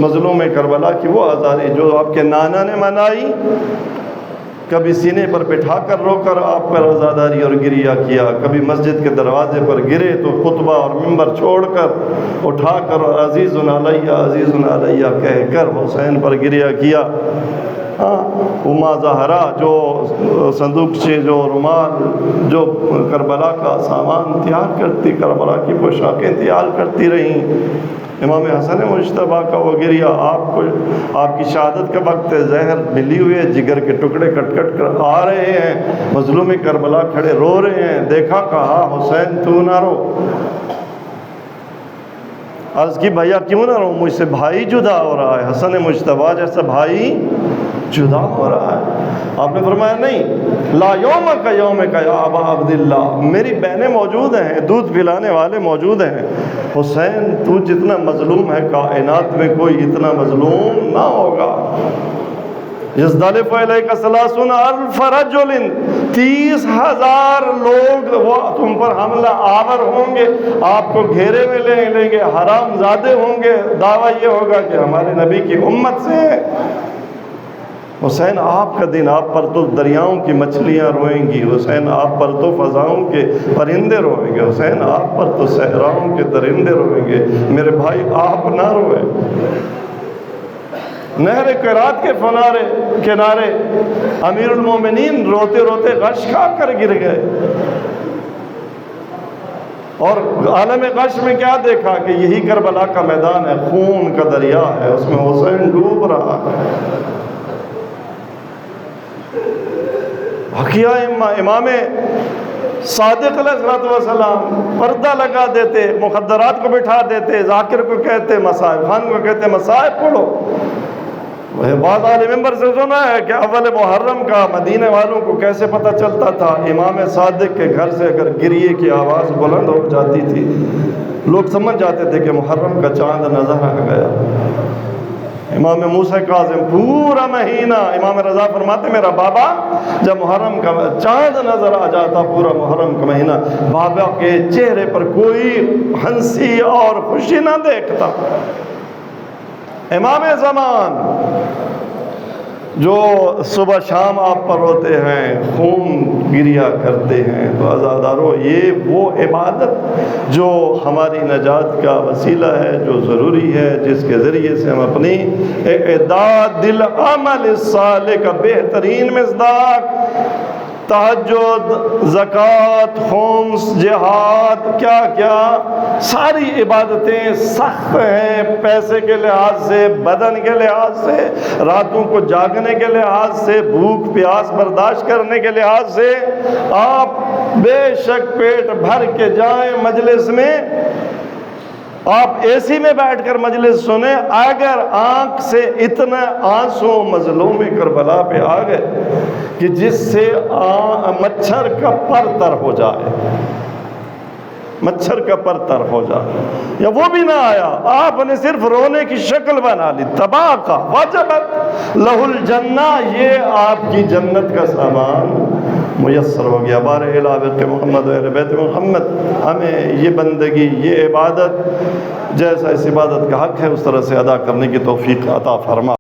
مظلوم کربلا کی وہ آزاری جو آپ کے نانا نے منائی، کبھی سینے پر بٹھا کر رو کر آپ پر عزاداری اور گریہ کیا، کبھی مسجد کے دروازے پر گرے تو خطبہ اور ممبر چھوڑ کر اٹھا کر عزیز علیہ کہہ کر حسین پر گریہ کیا۔ اما زہرا جو صندوق سے جو رومال جو کربلا کا سامان تیار کرتی، کربلا کی پوشاکیں تیار کرتی رہیں، امام حسن مجتبیٰ کا وہ گریہ آپ کی شہادت کا وقت زہر ملی ہوئی ہے، جگر کے ٹکڑے کٹ کٹ کر آ رہے ہیں، مظلوم کربلا کھڑے رو رہے ہیں، دیکھا کہا حسین تو نہ رو۔ عرض کی بھیا کیوں نہ رو، مجھ سے بھائی جدا ہو رہا ہے، حسن مجتبیٰ جیسا بھائی جدا ہو رہا ہے۔ آپ نے فرمایا نہیں، لا یوم کا یوم کا یا ابا عبداللہ، میری بہنیں موجود ہیں، دودھ پلانے والے موجود ہیں، حسین تو جتنا مظلوم ہے کائنات میں کوئی اتنا مظلوم نہ ہوگا۔ یزدلف علیک 30,000 رجل، 30,000 لوگ وہ تم پر حملہ آور ہوں گے، آپ کو گھیرے میں لیں گے، حرام زادے ہوں گے، دعویٰ یہ ہوگا کہ ہمارے نبی کی امت سے ہے۔ حسین آپ کا دن، آپ پر تو دریاؤں کی مچھلیاں روئیں گی، حسین آپ پر تو فضاؤں کے پرندے روئیں گے، حسین آپ پر تو صحراؤں کے درندے روئیں گے، میرے بھائی آپ نہ روئے۔ نہر قرات کے کنارے امیر المومنین روتے روتے غش کھا کر گر گئے، اور عالم غش میں کیا دیکھا کہ یہی کربلا کا میدان ہے، خون کا دریا ہے، اس میں حسین ڈوب رہا ہے۔ حقیہ امام صادق علیہ السلام پردہ لگا دیتے، مخدرات کو بٹھا دیتے، ذاکر کو کہتے مصائب، خان کو کہتے مصائب پڑھو۔ بعض عالی ممبر سے سنا ہے کہ اول محرم کا مدینہ والوں کو کیسے پتہ چلتا تھا، امام صادق کے گھر سے اگر گریے کی آواز بلند ہو جاتی تھی لوگ سمجھ جاتے تھے کہ محرم کا چاند نظر آ گیا۔ امام موسیٰ کاظم پورا مہینہ، امام رضا فرماتے میرا بابا جب محرم کا چاند نظر آ جاتا پورا محرم کا مہینہ، بابا کے چہرے پر کوئی ہنسی اور خوشی نہ دیکھتا۔ امام زمان جو صبح شام آپ پر روتے ہیں، خون گریہ کرتے ہیں، تو عزادارو یہ وہ عبادت جو ہماری نجات کا وسیلہ ہے، جو ضروری ہے، جس کے ذریعے سے ہم اپنی اعداد العمل الصالح کا بہترین مصداق تہجد، زکوٰۃ، خمس، جہاد، کیا ساری عبادتیں سخت ہیں، پیسے کے لحاظ سے، بدن کے لحاظ سے، راتوں کو جاگنے کے لحاظ سے، بھوک پیاس برداشت کرنے کے لحاظ سے۔ آپ بے شک پیٹ بھر کے جائیں مجلس میں، آپ اے سی میں بیٹھ کر مجلس سنیں، اگر آنکھ سے اتنا آنسو مظلوم کربلا پہ آ گئے کہ جس سے مچھر کا پر تر ہو جائے، مچھر کا پر تر ہو جائے، یا وہ بھی نہ آیا، آپ نے صرف رونے کی شکل بنا لی، تباہ کا وجبت لہ الجنہ، یہ آپ کی جنت کا سامان میسر ہو گیا۔ بارہ الہ محمد و اہل بیت محمد ہمیں یہ بندگی، یہ عبادت جیسا اس عبادت کا حق ہے اس طرح سے ادا کرنے کی توفیق عطا فرما۔